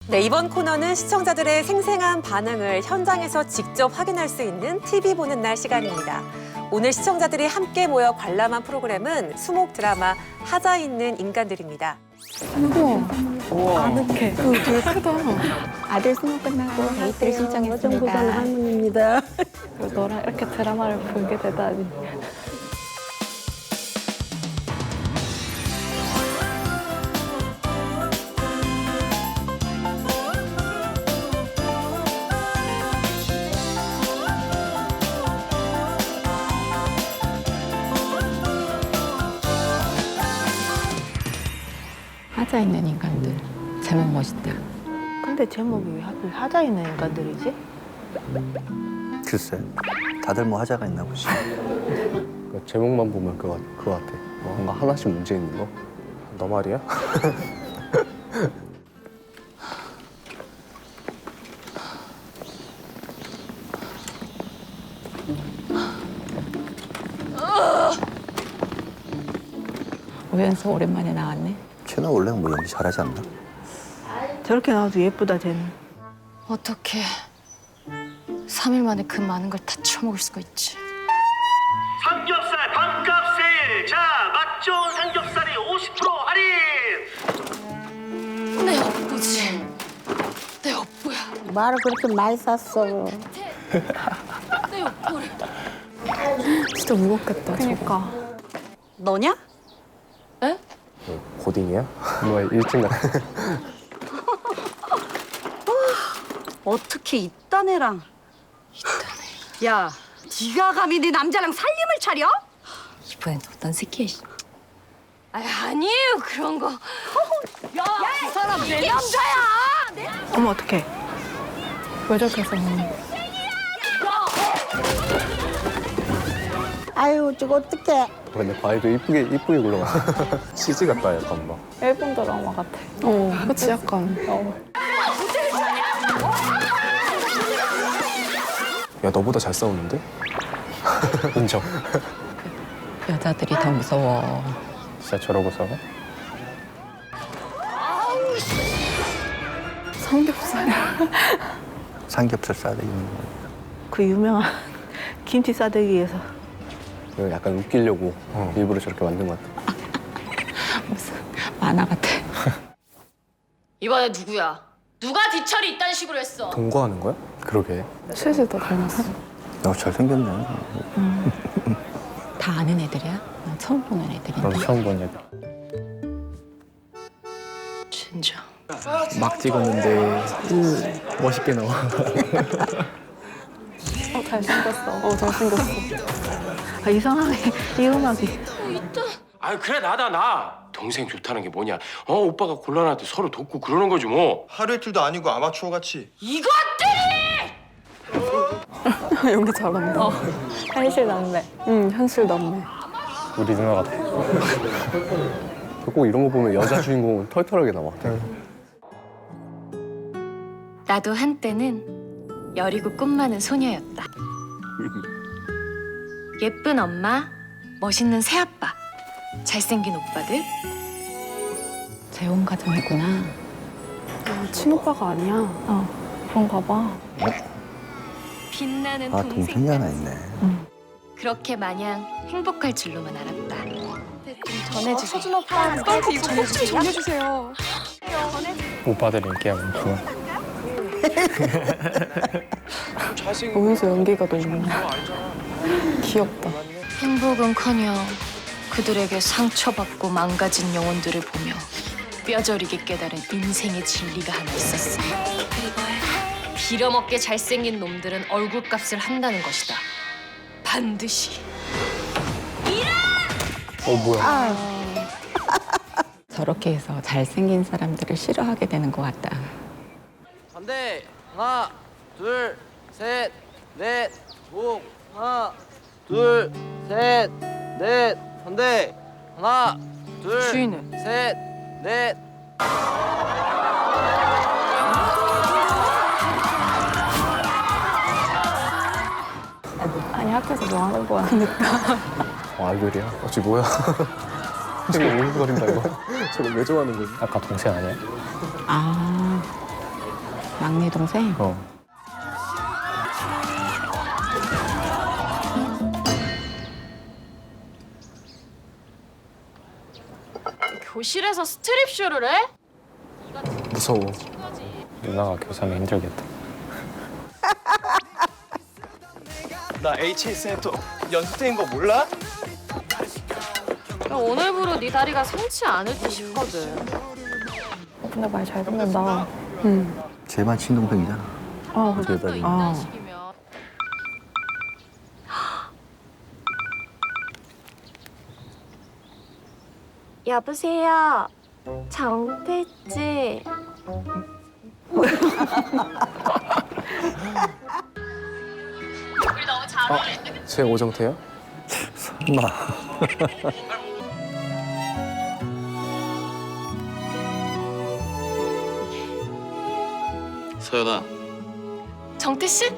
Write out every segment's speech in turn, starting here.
네, 이번 코너는 시청자들의 생생한 반응을 현장에서 직접 확인할 수 있는 TV 보는 날 시간입니다. 오늘 시청자들이 함께 모여 관람한 프로그램은 수목 드라마 하자 있는 인간들입니다. 우와. 아늑해. 되게 크다. 아들 수능 끝나고 데이트를 신청했습니다. 정부산 할머니입니다. 너랑 이렇게 드라마를 보게 되다니. 하자 있는 인간들. 제목 멋있다. 근데 제목이 왜 하필 하자 있는 인간들이지? 글쎄, 다들 뭐 하자가 있나 보지. 그 제목만 보면 그거 같아. 뭔가 하나씩 문제 있는 거. 너 말이야? 오연서 오랜만에 나왔네. 채널 원래 뭐 연기 잘하지 않나? 저렇게 나와도 예쁘다, 쟤는. 어떻게 3일 만에 그 많은 걸 다 처먹을 수가 있지? 삼겹살 반값 세일! 자, 맛 좋은 삼겹살이 50% 할인! 내 업보지. 내 업보야. 말을 그렇게 많이 샀어. 내 업보를. 진짜 무겁겠다. 그러니까. 너냐? 에? 고딩이야? 뭐야 일찍 나. 어떻게 이딴 애랑 야, 네가 감히 네 남자랑 살림을 차려? 이번엔 어떤 새끼야? 아니에요 그런 거. 야, 그 사람 내 남자야! 어머, 어떡해. 왜 저렇게 해서 아유, 저거 어떡해. 근데 바위도 이쁘게 굴러가. CG 같다 약간 막. 일본 드라마 같아. 그치 약간. 야 너보다 잘 싸우는데? 인정. 여자들이 더 무서워. 진짜 저러고 싸워? 삼겹살. 삼겹살 싸대 있는 거. 그 유명한 김치 싸대기에서. 그 약간 웃기려고 일부러 저렇게 만든 것 같아. 무슨 만화 같아. 이번에 누구야? 누가 뒤처리 이딴 식으로 했어? 동거하는 거야? 그러게. 셋이 더 닮았어. 야, 잘생겼네. 다 아는 애들이야? 난 처음 보는 애들인데. 나도 처음 본 애다. 진짜. 막 찍었는데 멋있게 나와. 잘생겼어. 잘생겼어. 아, 이상하게 이 음악이. 아유, 그래, 나. 동생 좋다는 게 뭐냐? 오빠가 곤란할 때 서로 돕고 그러는 거지 뭐. 하루 이틀도 아니고 아마추어 같이. 이것들이! 연기 잘한다. 현실 남매. 현실 남매. 우리 누나 같아. 꼭 이런 거 보면 여자 주인공은 털털하게 나와. 나도 한때는 여리고 꿈 많은 소녀였다. 예쁜 엄마, 멋있는 새아빠, 잘생긴 오빠들. 재혼 가정이구나. 친오빠가 아니야. 그런가 봐. 빛나는 아, 동생이 하나 동생까지. 있네. 그렇게 마냥 행복할 줄로만 알았다. 전해주세요. 서준 오빠, 저한테 이거 꼭 좀 전해주세요. 오빠들 인기가 많구나. 오면서 연기가 너무 귀엽다. 행복은커녕 그들에게 상처받고 망가진 영혼들을 보며 뼈저리게 깨달은 인생의 진리가 하나 있었어. 빌어먹게 잘생긴 놈들은 얼굴값을 한다는 것이다. 반드시. 뭐야? 저렇게 해서 잘생긴 사람들을 싫어하게 되는 것 같다. 반대. 하나, 둘, 셋, 넷, 오. 하나, 둘, 셋, 넷. 반대. 하나, 둘, 주인은? 셋, 넷. 아니 학교에서 뭐 하는 거야? 아이돌이야? 어찌 뭐야? 지금 울거린다 이거. 저거 왜 좋아하는 거지? 아까 동생 아니야? 아, 막내 동생? 교실에서 스트립쇼를 해? 무서워. 누나가 교사하면 힘들겠다. 나 HSM 연습생인 거 몰라? 오늘부로 네 다리가 성치 않을 듯 싶거든. 근데 말 잘 듣는다. 쟤만 친동생이잖아. 여자들이. 식이면 여보세요. 정패지. 제 오정태요? 설마. 서연아. 정태 씨?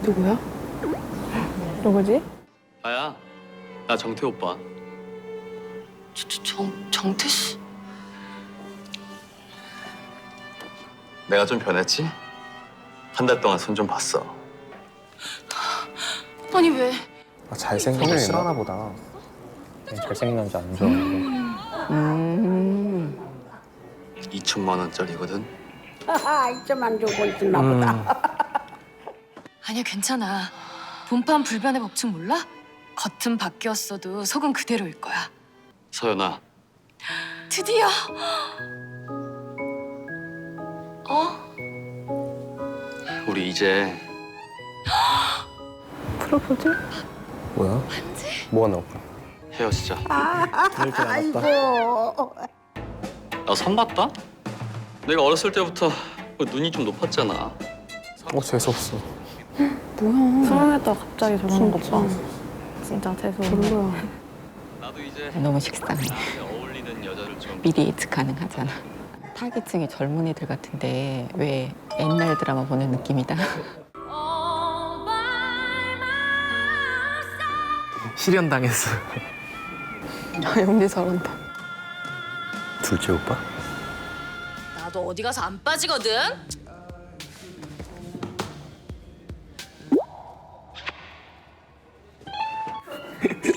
누구야? 누구지? 나야. 나 정태 오빠. 정태 씨? 내가 좀 변했지? 한 달 동안 손 좀 봤어. 아니 왜? 잘생긴 거 싫어하나 보다. 잘생긴 남자 안 좋아하고. 2천만 원짜리거든. 아니야 괜찮아. 본판 불변의 법칙 몰라? 겉은 바뀌었어도 속은 그대로일 거야. 서연아. 드디어. 우리 이제 프로포즈? 뭐야? 뭐가 나올까? 헤어지자. 그럴 줄 알았다. 나 선 봤다? 내가 어렸을 때부터 눈이 좀 높았잖아. 재수없어. 수능했다가 갑자기 저러는 거 봐. 진짜 재수없어. 나도 이제 너무 식상해. 어울리는 여자를 좀. 미리 예측 가능하잖아. 타겟층이 젊은 애들 같은데 왜 옛날 드라마 보는 느낌이다. 실현당했어. 연기 잘한다. 둘째 오빠? 나도 어디 가서 안 빠지거든.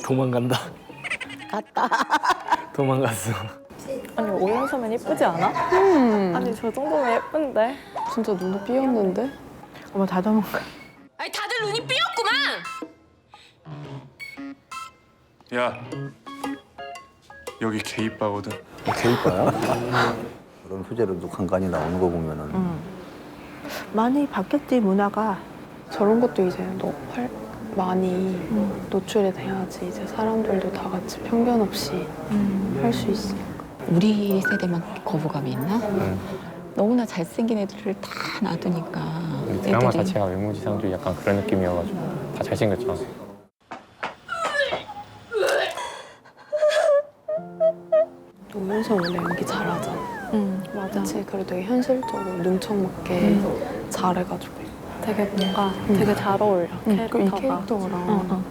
도망간다. 도망갔어. 아니 오연서면 예쁘지 않아? 아니 저 정도면 예쁜데. 진짜 눈이 삐었는데? 어머 다 도망가. 아니 다들 눈이 삐었구만. 야, 여기 게이바거든. 개이빠야? 그런 소재로도 간간히 나오는 거 보면은. 많이 바뀌었지 문화가. 저런 것도 이제 많이 노출이 돼야지 이제 사람들도 다 같이 편견 없이 할 수 있어. 우리 세대만 거부감이 있나? 너무나 잘생긴 애들을 다 놔두니까 드라마 자체가 외모지상주의 약간 그런 느낌이어가지고 다 잘생겼잖아. 오연서 원래 연기 잘하잖아. 맞아. 그치, 그리고 되게 현실적으로 눈청맞게 잘해가지고 되게 뭔가 되게 잘 어울려. 캐릭터가. 이 캐릭터랑.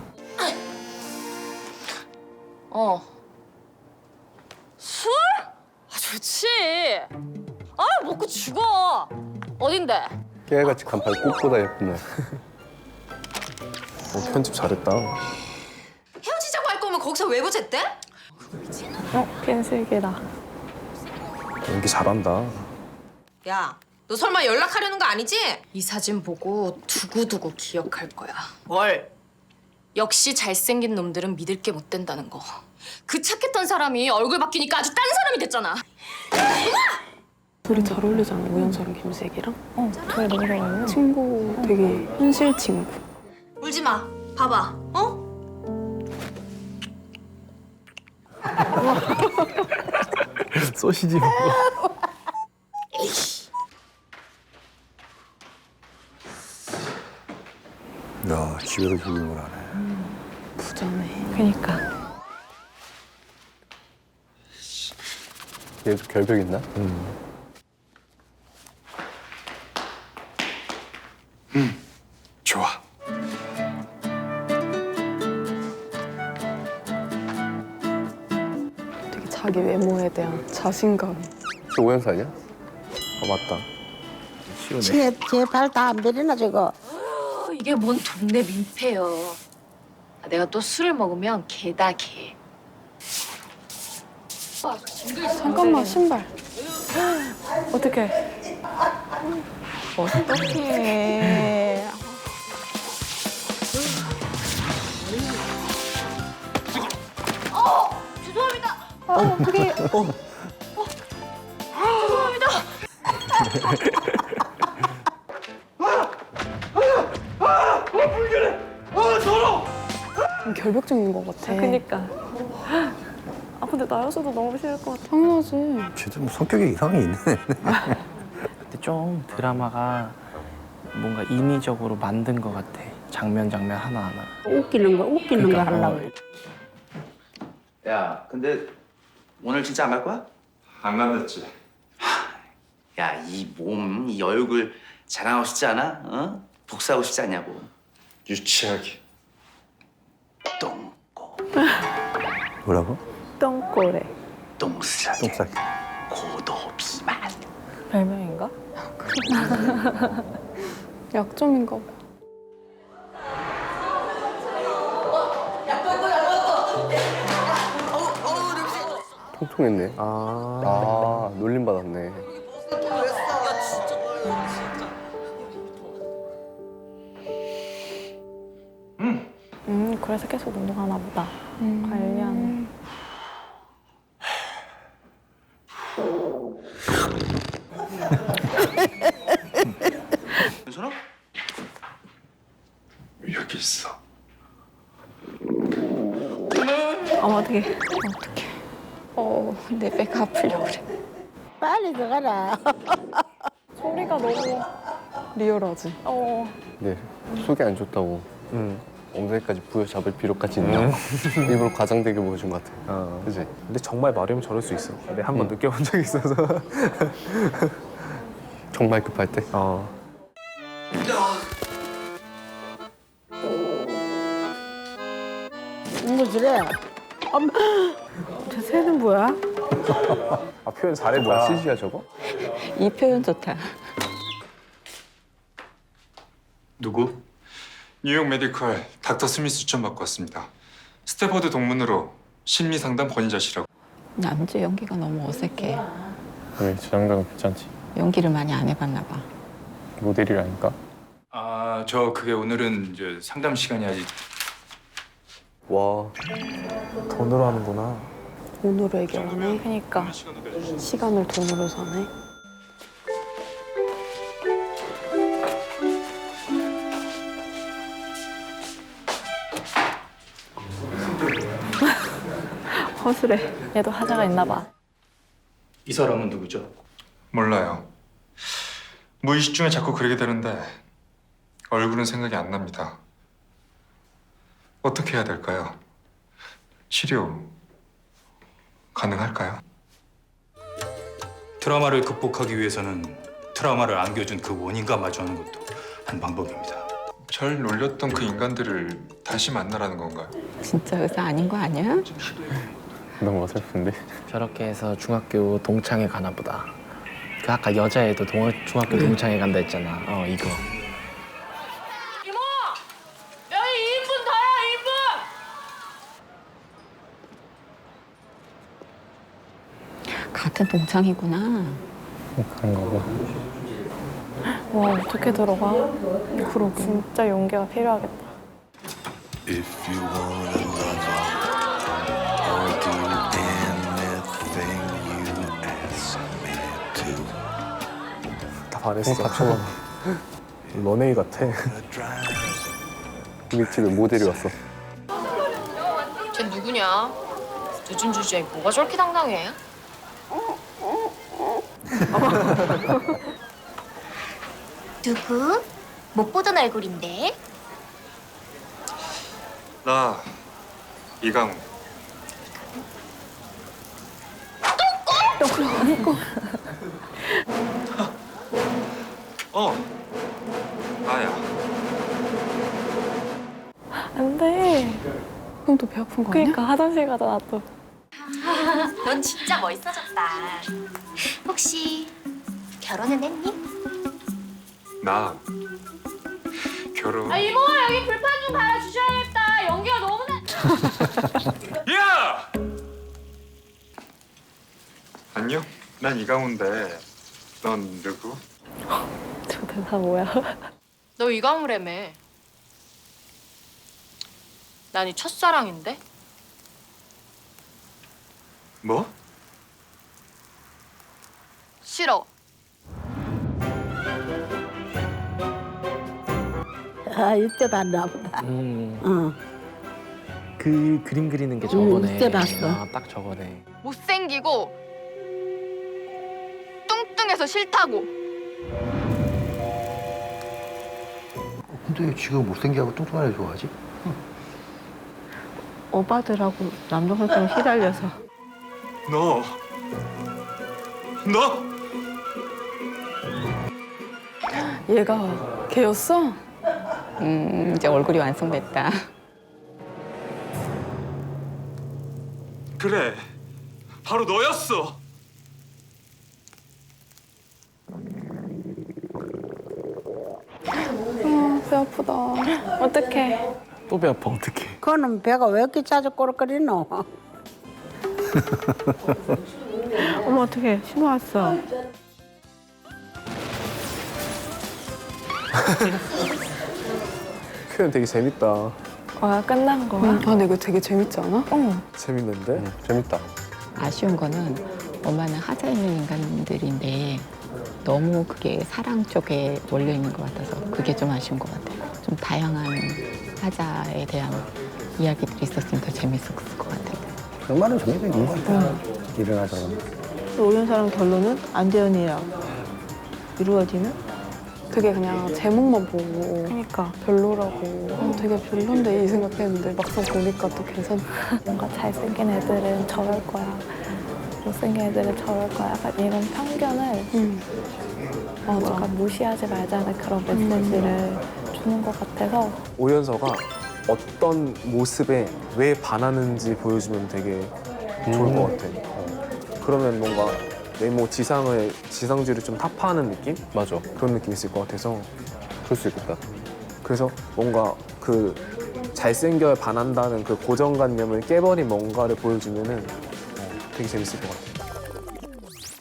술? 좋지. 먹고 죽어. 어딘데? 깨알같이 간팔 꽃보다 예쁘네. 편집 잘했다. 헤어지자고 할 거면 거기서 왜 보쨌대? 핀슬기다. 연기 잘한다. 야, 너 설마 연락하려는 거 아니지? 이 사진 보고 두고두고 기억할 거야. 뭘? 역시 잘생긴 놈들은 믿을 게 못 된다는 거. 그 착했던 사람이 얼굴 바뀌니까 아주 딴 사람이 됐잖아. 둘이 잘 어울리잖아, 오연서랑 김슬기랑. 둘이 너무 잘 어울려. 친구, 되게 현실 친구. 울지 마. 봐봐. 어? 소시지 먹어. 야, 기회로 죽임을 하네. 부자네. 그니까. 얘도 결벽 있나? 좋아. 되게 자기 외모에 대한 자신감. 저 오연사 아니야? 아 맞다. 시원해. 제발 다 안 베리나 저거. 이게 뭔 동네 민폐요. 내가 또 술을 먹으면 개다 개. 잠깐만 신발. 어떡해. 어떡해. 죄송합니다. 어떡해. 결벽증인 것 같아. 그니까. 아 근데 나였어도 너무 싫을 것 같아. 당연하지. 쟤도 뭐 성격이 이상이 있네. 근데 좀 드라마가 뭔가 인위적으로 만든 것 같아. 장면 하나하나. 웃기는 거 하려고. 야, 근데 오늘 진짜 안 갈 거야? 안 간댔지. 야, 이 몸, 이 얼굴 자랑하고 싶지 않아? 어? 복수하고 싶지 않냐고. 유치하게. 똥꼬, 뭐라고? 똥꼬래. 똥싸기, 똥싸기. 고도 비만. 별명인가? 약점인가 봐. 통통했네. 아 놀림 받았네. 그래서 계속 운동하나 보다. 관리하네. 윤선아? 여기 있어. 어떡해. 내 배가 아프려고 그래. 빨리 들어가라. 소리가 너무 리얼하지. 네 속이 안 좋다고. 엉덩이까지 부여잡을 필요까지 있나? 일부러 과장되게 보여준 것 같아. 그지? 근데 정말 마르면 저럴 수 있어. 내가 한 번 느껴본 적이 있어서. 정말 급할 때. 뭐 저래? 저 새는 뭐야? 아 표현 잘했다. 뭐야 CG야 저거? 이 표현 좋다. 누구? 뉴욕 메디컬 닥터 스미스 추천 받고 왔습니다. 스태퍼드 동문으로 심리상담 권위자시라고. 남주 연기가 너무 어색해. 왜 저 장면은 괜찮지? 연기를 많이 안 해봤나 봐. 모델이라니까. 아, 저 그게 오늘은 이제 상담 시간이 아직. 와 돈으로 하는구나. 돈으로 얘기하네. 그니까 시간을 돈으로 사네. 허술해. 얘도 하자가 있나 봐. 이 사람은 누구죠? 몰라요. 무의식 중에 자꾸 그러게 되는데 얼굴은 생각이 안 납니다. 어떻게 해야 될까요? 치료 가능할까요? 트라우마를 극복하기 위해서는 트라우마를 안겨준 그 원인과 마주하는 것도 한 방법입니다. 절 놀렸던 그 인간들을 다시 만나라는 건가요? 진짜 의사 아닌 거 아니야? 너무 어설픈데. 저렇게 해서 중학교 동창회 가나 보다. 그 아까 여자애도 중학교 동창회 간다 했잖아. 이거. 이모! 여기 2인분 다야, 2인분! 같은 동창이구나. 그런가 봐. 와 어떻게 들어가? 그러게. 진짜 용기가 필요하겠다. 다 반했어. 갇혀봐. 런웨이 같아. 우리 집에 모델이 왔어. 쟤 누구냐? 늦은 주제에 뭐가 저렇게 당당해? 누구? 못 보던 얼굴인데? 나 이강우. 나야. 안 돼. 그럼 또 배 아픈 거 아니야? 그러니까 화장실 가자 나 또. 넌 진짜 멋있어졌다. 혹시 결혼은 했니? 나 결혼. 이모가 여기 불판 좀 갈아주셔야겠다. 연기가 너무 나. 야! 안녕. 난 이강훈데 넌 누구? 저 대사 뭐야? 너 이강우라며. 난 이 첫사랑인데? 뭐? 싫어. 아, 이때 봤나 보다. 그 그림 그리는 게 저거네. 이때 봤어. 아, 딱 저거네. 못생기고 뚱뚱해서 싫다고. 근데 왜 지금 못생기하고 뚱뚱한 애 좋아하지? 오빠들하고 남동생처럼 시달려서. 너 얘가 걔였어? 이제 얼굴이 완성됐다. 그래. 바로 너였어. 배 아프다. 어떡해. 또 배 아파 어떡해. 그거는 배가 왜 이렇게 자주 꼬르거리노? 어머, 어떡해. 신호 왔어. 표현 되게 재밌다. 끝난 거야? 아, 근데 이거 되게 재밌지 않아? 재밌는데? 재밌다. 아쉬운 거는 엄마는 하자 있는 인간들인데 너무 그게 사랑 쪽에 몰려 있는 것 같아서 그게 좀 아쉬운 것 같아요. 좀 다양한 하자에 대한 이야기들이 있었으면 더 재밌었을 것 같아요. 정말은 정해진 것 같아. 일어나자고. 오연사랑 결론은 안재현이랑 이루어지는? 되게 그냥 제목만 보고 그러니까 별로라고 되게 별론데 이 생각했는데 막상 보니까 또 괜찮다. 뭔가 잘생긴 애들은 저럴 거야, 못생긴 애들은 저럴 거야, 약간 이런 편견을 약간 무시하지 말자는 그런 메시지를 주는 것 같아서 오연서가 어떤 모습에 왜 반하는지 보여주면 되게 좋을 것 같아. 그러면 뭔가 외모 지상주의를 좀 타파하는 느낌? 맞아. 그런 느낌이 있을 것 같아서. 그럴 수 있겠다. 그래서 뭔가 그 잘생겨야 반한다는 그 고정관념을 깨버린 뭔가를 보여주면은 되게 재밌을 것 같아요.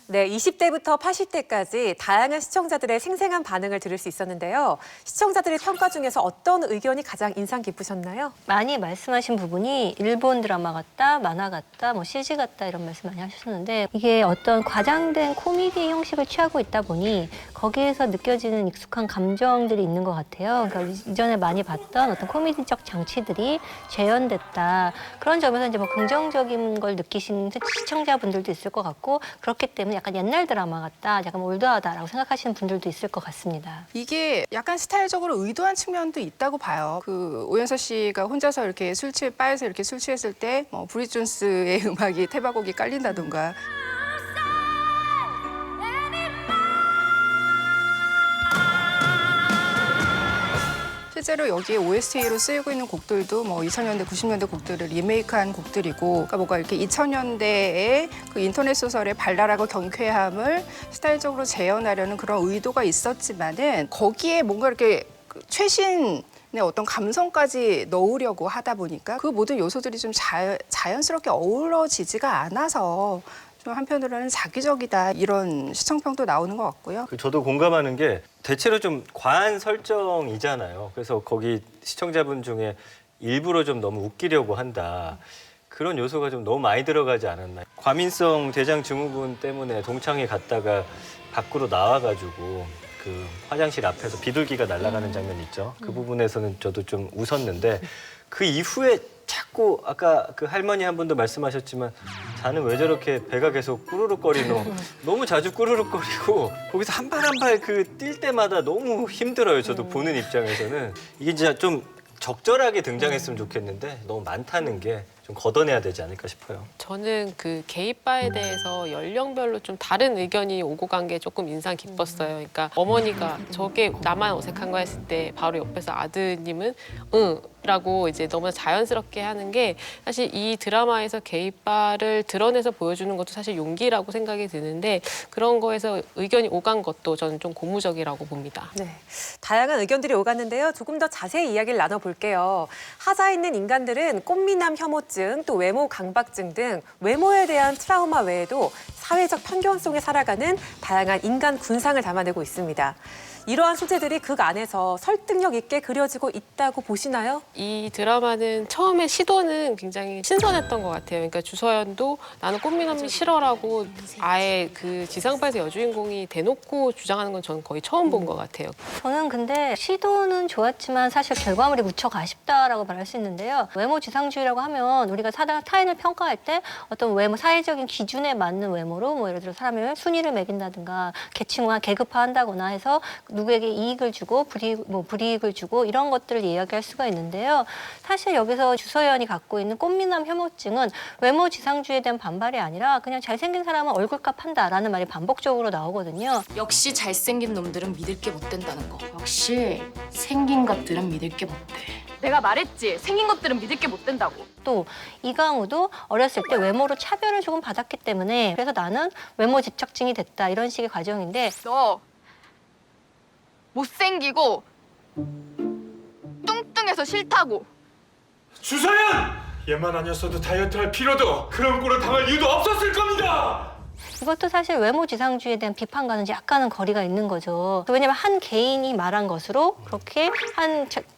네, 20대부터 80대까지 다양한 시청자들의 생생한 반응을 들을 수 있었는데요. 시청자들의 평가 중에서 어떤 의견이 가장 인상 깊으셨나요? 많이 말씀하신 부분이 일본 드라마 같다, 만화 같다, 뭐 CG 같다 이런 말씀 많이 하셨는데 이게 어떤 과장된 코미디 형식을 취하고 있다 보니 거기에서 느껴지는 익숙한 감정들이 있는 것 같아요. 그러니까 이전에 많이 봤던 어떤 코미디적 장치들이 재현됐다. 그런 점에서 이제 뭐 긍정적인 걸 느끼시는 시청자분들도 있을 것 같고 그렇기 때문에 약간 옛날 드라마 같다, 약간 올드하다라고 생각하시는 분들도 있을 것 같습니다. 이게 약간 스타일적으로 의도한 측면도 있다고 봐요. 그 오연서 씨가 혼자서 이렇게 바에서 이렇게 술 취했을 때 뭐 브리 존스의 음악이 태바곡이 깔린다던가. 실제로 여기에 OST로 쓰이고 있는 곡들도 뭐 2000년대, 90년대 곡들을 리메이크한 곡들이고, 그러니까 뭔가 이렇게 2000년대의 그 인터넷 소설의 발랄하고 경쾌함을 스타일적으로 재현하려는 그런 의도가 있었지만은 거기에 뭔가 이렇게 최신의 어떤 감성까지 넣으려고 하다 보니까 그 모든 요소들이 좀 자연스럽게 어우러지지가 않아서 좀 한편으로는 자기적이다 이런 시청평도 나오는 것 같고요. 저도 공감하는 게 대체로 좀 과한 설정이잖아요. 그래서 거기 시청자분 중에 일부러 좀 너무 웃기려고 한다. 그런 요소가 좀 너무 많이 들어가지 않았나. 과민성 대장 증후군 때문에 동창회 갔다가 밖으로 나와가지고 그 화장실 앞에서 비둘기가 날아가는 장면 있죠. 그 부분에서는 저도 좀 웃었는데 그 이후에 자꾸 아까 그 할머니 한 분도 말씀하셨지만 자는 왜 저렇게 배가 계속 꾸르륵거리노. 너무 자주 꾸르륵거리고 거기서 한 발 한 발 그 뛸 때마다 너무 힘들어요. 저도 보는 입장에서는. 이게 진짜 좀 적절하게 등장했으면 좋겠는데 너무 많다는 게 좀 걷어내야 되지 않을까 싶어요. 저는 그 게이바에 대해서 연령별로 좀 다른 의견이 오고 간 게 조금 인상 깊었어요. 그러니까 어머니가 저게 나만 어색한 거 했을 때 바로 옆에서 아드님은 응 라고 이제 너무 자연스럽게 하는 게 사실 이 드라마에서 게이바를 드러내서 보여주는 것도 사실 용기라고 생각이 드는데 그런 거에서 의견이 오간 것도 저는 좀 고무적이라고 봅니다. 네, 다양한 의견들이 오갔는데요. 조금 더 자세히 이야기를 나눠볼게요. 하자 있는 인간들은 꽃미남 혐오증, 또 외모 강박증 등 외모에 대한 트라우마 외에도 사회적 편견 속에 살아가는 다양한 인간 군상을 담아내고 있습니다. 이러한 소재들이 극 안에서 설득력 있게 그려지고 있다고 보시나요? 이 드라마는 처음에 시도는 굉장히 신선했던 것 같아요. 그러니까 주서연도 나는 꽃미남이 싫어라고 아예 그 지상파에서 여주인공이 대놓고 주장하는 건 저는 거의 처음 본 것 같아요. 저는 근데 시도는 좋았지만 사실 결과물이 무척 아쉽다라고 말할 수 있는데요. 외모 지상주의라고 하면 우리가 타인을 평가할 때 어떤 외모 사회적인 기준에 맞는 외모로 뭐 예를 들어 사람을 순위를 매긴다든가 계층화 계급화한다거나 해서 누구에게 이익을 주고 불이익을 주고 이런 것들을 이야기할 수가 있는데요. 사실 여기서 주서연이 갖고 있는 꽃미남 혐오증은 외모 지상주의에 대한 반발이 아니라 그냥 잘생긴 사람은 얼굴값 한다라는 말이 반복적으로 나오거든요. 역시 잘생긴 놈들은 믿을 게 못 된다는 거. 역시 생긴 것들은 믿을 게 못 돼. 내가 말했지. 생긴 것들은 믿을 게 못 된다고. 또 이강우도 어렸을 때 외모로 차별을 조금 받았기 때문에 그래서 나는 외모 집착증이 됐다 이런 식의 과정인데 너 못생기고 뚱뚱해서 싫다고. 주서연! 얘만 아니었어도 다이어트 할 필요도 그런 꼴을 당할 이유도 없었을 겁니다. 이것도 사실 외모 지상주의에 대한 비판과는 약간은 거리가 있는 거죠. 왜냐하면 한 개인이 말한 것으로 그렇게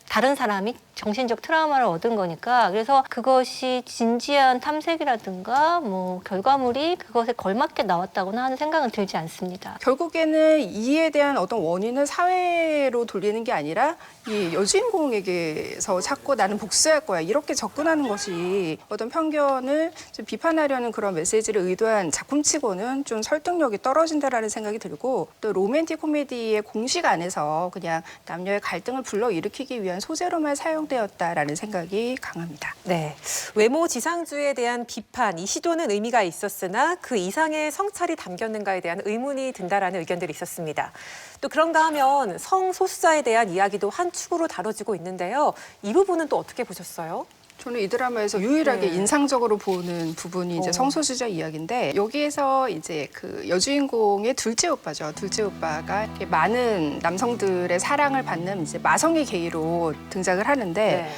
다른 사람이 정신적 트라우마를 얻은 거니까 그래서 그것이 진지한 탐색이라든가 뭐 결과물이 그것에 걸맞게 나왔다거나 하는 생각은 들지 않습니다. 결국에는 이에 대한 어떤 원인을 사회로 돌리는 게 아니라 이 여주인공에게서 찾고 나는 복수할 거야 이렇게 접근하는 것이 어떤 편견을 좀 비판하려는 그런 메시지를 의도한 작품치고는 좀 설득력이 떨어진다라는 생각이 들고 또 로맨틱 코미디의 공식 안에서 그냥 남녀의 갈등을 불러일으키기 위한 소재로만 사용되었다라는 생각이 강합니다. 네, 외모 지상주의에 대한 비판, 이 시도는 의미가 있었으나 그 이상의 성찰이 담겼는가에 대한 의문이 든다라는 의견들이 있었습니다. 또 그런가 하면 성소수자에 대한 이야기도 한 축으로 다뤄지고 있는데요. 이 부분은 또 어떻게 보셨어요? 저는 이 드라마에서 유일하게 인상적으로 보는 부분이 이제 성소수자 이야기인데 여기에서 이제 그 여주인공의 둘째 오빠죠. 둘째 오빠가 이렇게 많은 남성들의 사랑을 받는 이제 마성의 게이로 등장을 하는데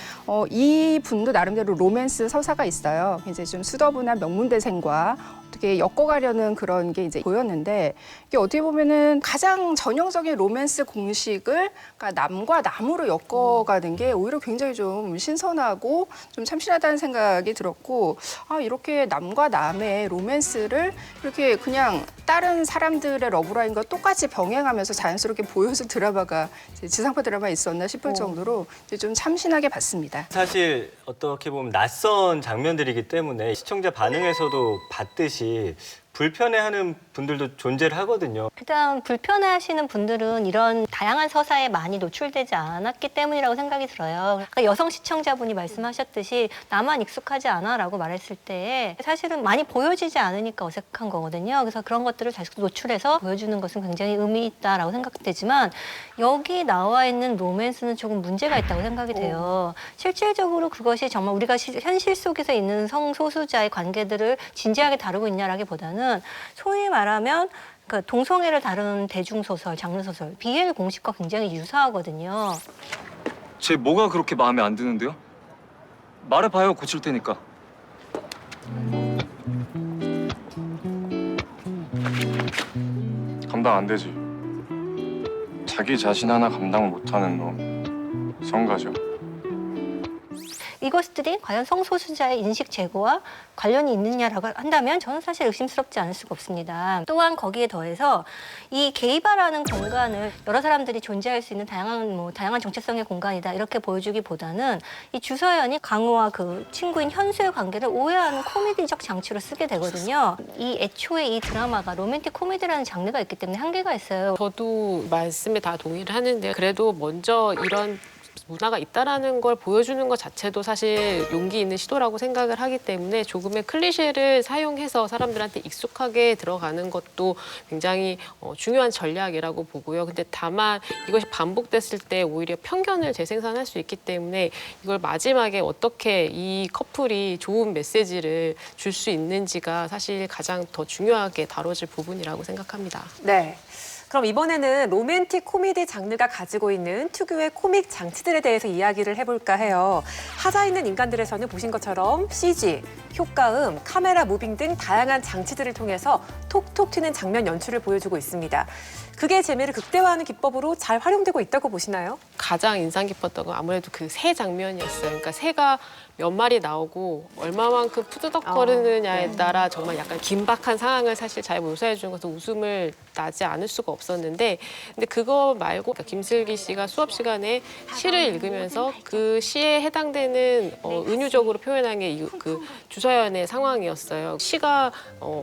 이 분도 나름대로 로맨스 서사가 있어요. 이제 좀 수더분한 명문대생과 어떻게 엮어가려는 그런 게 이제 보였는데 이게 어떻게 보면은 가장 전형적인 로맨스 공식을 그러니까 남과 남으로 엮어가는 게 오히려 굉장히 좀 신선하고 좀 참신하다는 생각이 들었고 이렇게 남과 남의 로맨스를 이렇게 그냥 다른 사람들의 러브라인과 똑같이 병행하면서 자연스럽게 보여줄 드라마가 이제 지상파 드라마에 있었나 싶을 정도로 이제 좀 참신하게 봤습니다. 사실 어떻게 보면 낯선 장면들이기 때문에 시청자 반응에서도 봤듯이 불편해하는 분들도 존재를 하거든요. 일단 불편해하시는 분들은 이런 다양한 서사에 많이 노출되지 않았기 때문이라고 생각이 들어요. 그러니까 여성 시청자분이 말씀하셨듯이 나만 익숙하지 않아라고 말했을 때 사실은 많이 보여지지 않으니까 어색한 거거든요. 그래서 그런 것들을 자꾸 노출해서 보여주는 것은 굉장히 의미 있다라고 생각되지만 여기 나와 있는 로맨스는 조금 문제가 있다고 생각이 돼요. 실질적으로 그것이 정말 우리가 현실 속에서 있는 성소수자의 관계들을 진지하게 다루고 있냐라기보다는 소위 말하면 그 동성애를 다루는 대중소설, 장르소설, BL 공식과 굉장히 유사하거든요. 제 뭐가 그렇게 마음에 안 드는데요? 말해봐요, 고칠 테니까. 감당 안 되지. 자기 자신 하나 감당 못하는 놈 성가죠. 이것들이 과연 성소수자의 인식 제고와 관련이 있느냐라고 한다면 저는 사실 의심스럽지 않을 수가 없습니다. 또한 거기에 더해서 이 게이바라는 공간을 여러 사람들이 존재할 수 있는 다양한 정체성의 공간이다 이렇게 보여주기보다는 이 주서연이 강우와 그 친구인 현수의 관계를 오해하는 코미디적 장치로 쓰게 되거든요. 이 애초에 이 드라마가 로맨틱 코미디라는 장르가 있기 때문에 한계가 있어요. 저도 말씀에 다 동의를 하는데 그래도 먼저 이런 문화가 있다라는 걸 보여주는 것 자체도 사실 용기 있는 시도라고 생각을 하기 때문에 조금의 클리셰를 사용해서 사람들한테 익숙하게 들어가는 것도 굉장히 중요한 전략이라고 보고요. 근데 다만 이것이 반복됐을 때 오히려 편견을 재생산할 수 있기 때문에 이걸 마지막에 어떻게 이 커플이 좋은 메시지를 줄 수 있는지가 사실 가장 더 중요하게 다뤄질 부분이라고 생각합니다. 네. 그럼 이번에는 로맨틱 코미디 장르가 가지고 있는 특유의 코믹 장치들에 대해서 이야기를 해볼까 해요. 하자 있는 인간들에서는 보신 것처럼 CG, 효과음, 카메라 무빙 등 다양한 장치들을 통해서 톡톡 튀는 장면 연출을 보여주고 있습니다. 그게 재미를 극대화하는 기법으로 잘 활용되고 있다고 보시나요? 가장 인상 깊었던 건 아무래도 그 새 장면이었어요. 그러니까 새가 몇 마리 나오고 얼마만큼 푸드덕거리느냐에 따라 정말 약간 긴박한 상황을 사실 잘 묘사해 주는 것은 웃음을 나지 않을 수가 없었는데 근데 그거 말고 그러니까 김슬기 씨가 수업 시간에 시를 읽으면서 그 시에 해당되는 은유적으로 표현한 게 그 주서연의 상황이었어요. 시가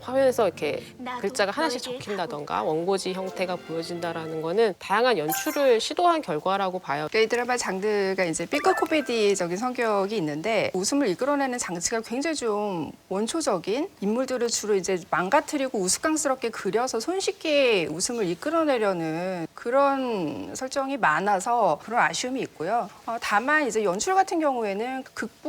화면에서 이렇게 글자가 하나씩 적힌다던가 원고지 형태가 보여진다라는 거는 다양한 연출을 시도한 결과라고 봐요. 이 드라마 장르가 이제 삐끗 코미디적인 성격이 있는데 웃음을 이끌어내는 장치가 굉장히 좀 원초적인 인물들을 주로 이제 망가뜨리고 우스꽝스럽게 그려서 손쉽게 웃음을 이끌어내려는 그런 설정이 많아서 그런 아쉬움이 있고요. 다만 이제 연출 같은 경우에는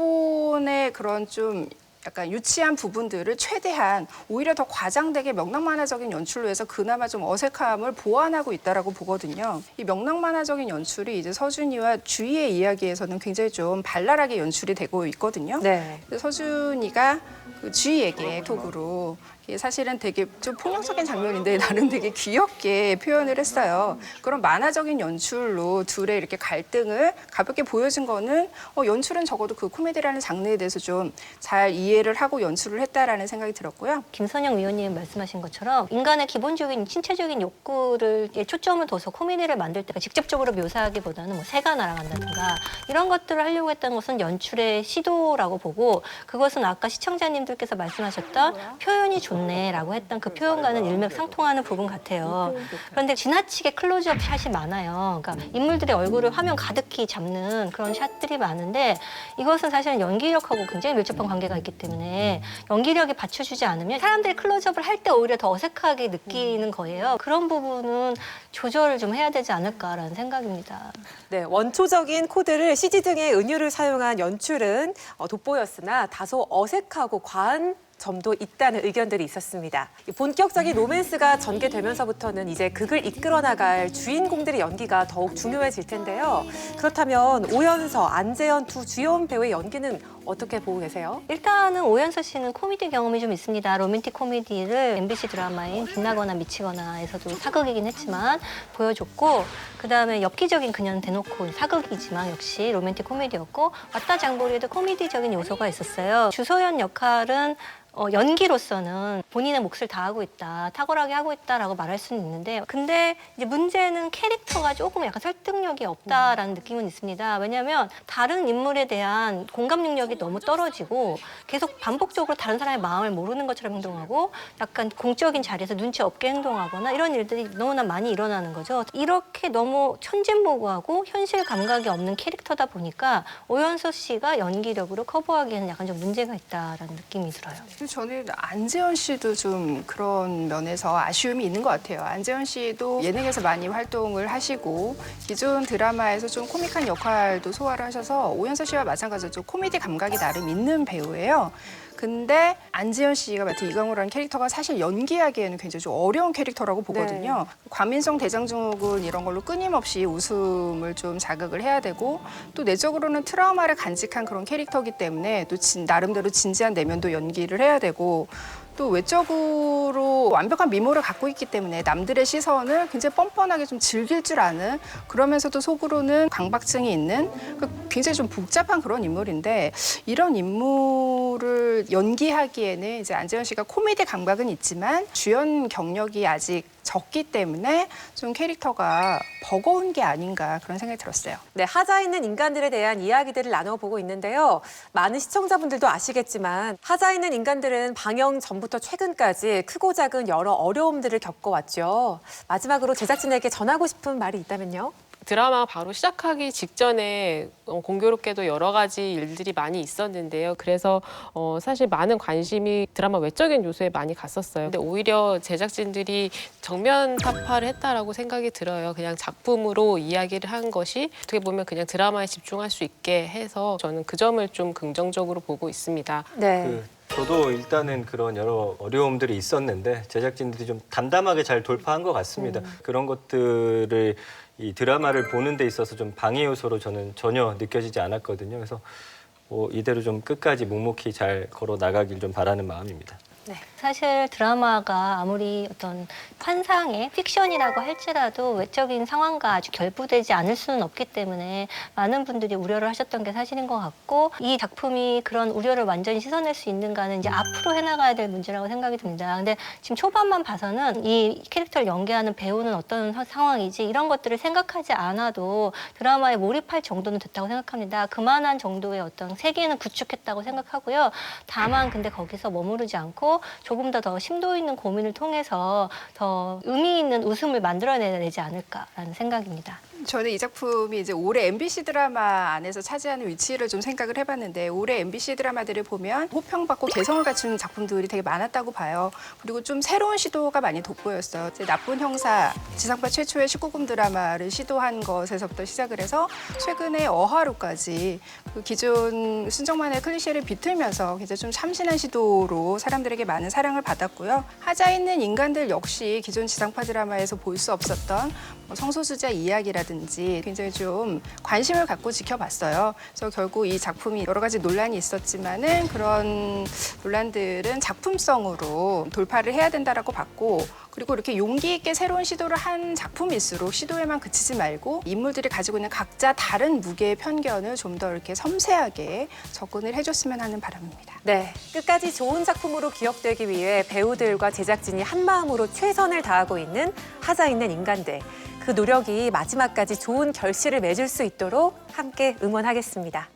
극본의 그런 좀 약간 유치한 부분들을 최대한 오히려 더 과장되게 명랑만화적인 연출로 해서 그나마 좀 어색함을 보완하고 있다라고 보거든요. 이 명랑만화적인 연출이 이제 서준이와 주희의 이야기에서는 굉장히 좀 발랄하게 연출이 되고 있거든요. 네. 서준이가 그 주희에게 톡으로 이게 사실은 되게 좀 폭력적인 장면인데 나름 되게 귀엽게 표현을 했어요. 그런 만화적인 연출로 둘의 이렇게 갈등을 가볍게 보여준 거는 연출은 적어도 그 코미디라는 장르에 대해서 좀 잘 이해를 하고 연출을 했다라는 생각이 들었고요. 김선영 위원님 말씀하신 것처럼 인간의 기본적인 신체적인 욕구를 초점을 둬서 코미디를 만들 때 직접적으로 묘사하기보다는 뭐 새가 날아간다든가 이런 것들을 하려고 했던 것은 연출의 시도라고 보고 그것은 아까 시청자님들께서 말씀하셨던 표현이 좋네라고 했던 그 표현과는 일맥상통하는 부분 같아요. 그런데 지나치게 클로즈업 샷이 많아요. 그러니까 인물들의 얼굴을 화면 가득히 잡는 그런 샷들이 많은데 이것은 사실은 연기력하고 굉장히 밀접한 관계가 있기 때문에 연기력이 받쳐주지 않으면 사람들이 클로즈업을 할 때 오히려 더 어색하게 느끼는 거예요. 그런 부분은 조절을 좀 해야 되지 않을까라는 생각입니다. 네, 원초적인 코드를 CG 등의 은유를 사용한 연출은 돋보였으나 다소 어색하고 과한 점도 있다는 의견들이 있었습니다. 본격적인 로맨스가 전개되면서부터는 이제 극을 이끌어 나갈 주인공들의 연기가 더욱 중요해질 텐데요. 그렇다면 오연서, 안재현 두 주연 배우의 연기는 어떻게 보고 계세요? 일단은 오연서 씨는 코미디 경험이 좀 있습니다. 로맨틱 코미디를 MBC 드라마인 빛나거나 미치거나에서도 사극이긴 했지만 보여줬고 그다음에 엽기적인 그녀는 대놓고 사극이지만 역시 로맨틱 코미디였고 왔다 장보리에도 코미디적인 요소가 있었어요. 주소연 역할은 연기로서는 본인의 몫을 다하고 있다, 탁월하게 하고 있다라고 말할 수는 있는데 근데 이제 문제는 캐릭터가 조금 약간 설득력이 없다라는 느낌은 있습니다. 왜냐하면 다른 인물에 대한 공감 능력이 너무 떨어지고 계속 반복적으로 다른 사람의 마음을 모르는 것처럼 행동하고 약간 공적인 자리에서 눈치 없게 행동하거나 이런 일들이 너무나 많이 일어나는 거죠. 이렇게 너무 천진모구하고 현실 감각이 없는 캐릭터다 보니까 오연서 씨가 연기력으로 커버하기에는 약간 좀 문제가 있다라는 느낌이 들어요. 저는 안재현 씨도 좀 그런 면에서 아쉬움이 있는 것 같아요. 안재현 씨도 예능에서 많이 활동을 하시고 기존 드라마에서 좀 코믹한 역할도 소화를 하셔서 오연서 씨와 마찬가지로 좀 코미디 감각이 나름 있는 배우예요. 근데 안지현 씨가 맡은 이광호라는 캐릭터가 사실 연기하기에는 굉장히 좀 어려운 캐릭터라고 보거든요. 네. 과민성 대장증후군 이런 걸로 끊임없이 웃음을 좀 자극을 해야 되고 또 내적으로는 트라우마를 간직한 그런 캐릭터이기 때문에 또 나름대로 진지한 내면도 연기를 해야 되고 또 외적으로 완벽한 미모를 갖고 있기 때문에 남들의 시선을 굉장히 뻔뻔하게 좀 즐길 줄 아는 그러면서도 속으로는 강박증이 있는 굉장히 좀 복잡한 그런 인물인데 이런 인물을 연기하기에는 이제 안재현 씨가 코미디 감각은 있지만 주연 경력이 아직 적기 때문에 좀 캐릭터가 버거운 게 아닌가 그런 생각이 들었어요. 네, 하자 있는 인간들에 대한 이야기들을 나눠보고 있는데요. 많은 시청자분들도 아시겠지만 하자 있는 인간들은 방영 전부터 최근까지 크고 작은 여러 어려움들을 겪어왔죠. 마지막으로 제작진에게 전하고 싶은 말이 있다면요? 드라마 바로 시작하기 직전에 공교롭게도 여러 가지 일들이 많이 있었는데요. 그래서 사실 많은 관심이 드라마 외적인 요소에 많이 갔었어요. 근데 오히려 제작진들이 정면 타파를 했다라고 생각이 들어요. 그냥 작품으로 이야기를 한 것이 어떻게 보면 그냥 드라마에 집중할 수 있게 해서 저는 그 점을 좀 긍정적으로 보고 있습니다. 네. 저도 일단은 그런 여러 어려움들이 있었는데 제작진들이 좀 담담하게 잘 돌파한 것 같습니다. 그런 것들을 이 드라마를 보는 데 있어서 좀 방해 요소로 저는 전혀 느껴지지 않았거든요. 그래서 이대로 좀 끝까지 묵묵히 잘 걸어 나가길 좀 바라는 마음입니다. 네. 사실 드라마가 아무리 어떤 환상의 픽션이라고 할지라도 외적인 상황과 아주 결부되지 않을 수는 없기 때문에 많은 분들이 우려를 하셨던 게 사실인 것 같고 이 작품이 그런 우려를 완전히 씻어낼 수 있는가는 이제 앞으로 해나가야 될 문제라고 생각이 듭니다. 근데 지금 초반만 봐서는 이 캐릭터를 연기하는 배우는 어떤 상황이지 이런 것들을 생각하지 않아도 드라마에 몰입할 정도는 됐다고 생각합니다. 그만한 정도의 어떤 세계는 구축했다고 생각하고요. 다만 근데 거기서 머무르지 않고 조금 더 심도 있는 고민을 통해서 더 의미 있는 웃음을 만들어내야 되지 않을까라는 생각입니다. 저는 이 작품이 이제 올해 MBC 드라마 안에서 차지하는 위치를 좀 생각을 해봤는데 올해 MBC 드라마들을 보면 호평받고 개성을 갖춘 작품들이 되게 많았다고 봐요. 그리고 좀 새로운 시도가 많이 돋보였어요. 이제 나쁜 형사, 지상파 최초의 19금 드라마를 시도한 것에서부터 시작을 해서 최근에 어하루까지 그 기존 순정만의 클리셰를 비틀면서 굉장히 좀 참신한 시도로 사람들에게 많은 사랑을 받았고요. 하자 있는 인간들 역시 기존 지상파 드라마에서 볼 수 없었던 성소수자 이야기라든지 굉장히 좀 관심을 갖고 지켜봤어요. 그래서 결국 이 작품이 여러 가지 논란이 있었지만은 그런 논란들은 작품성으로 돌파를 해야 된다라고 봤고 그리고 이렇게 용기 있게 새로운 시도를 한 작품일수록 시도에만 그치지 말고 인물들이 가지고 있는 각자 다른 무게의 편견을 좀 더 이렇게 섬세하게 접근을 해줬으면 하는 바람입니다. 네, 끝까지 좋은 작품으로 기억되기 위해 배우들과 제작진이 한마음으로 최선을 다하고 있는 하자 있는 인간들. 그 노력이 마지막까지 좋은 결실을 맺을 수 있도록 함께 응원하겠습니다.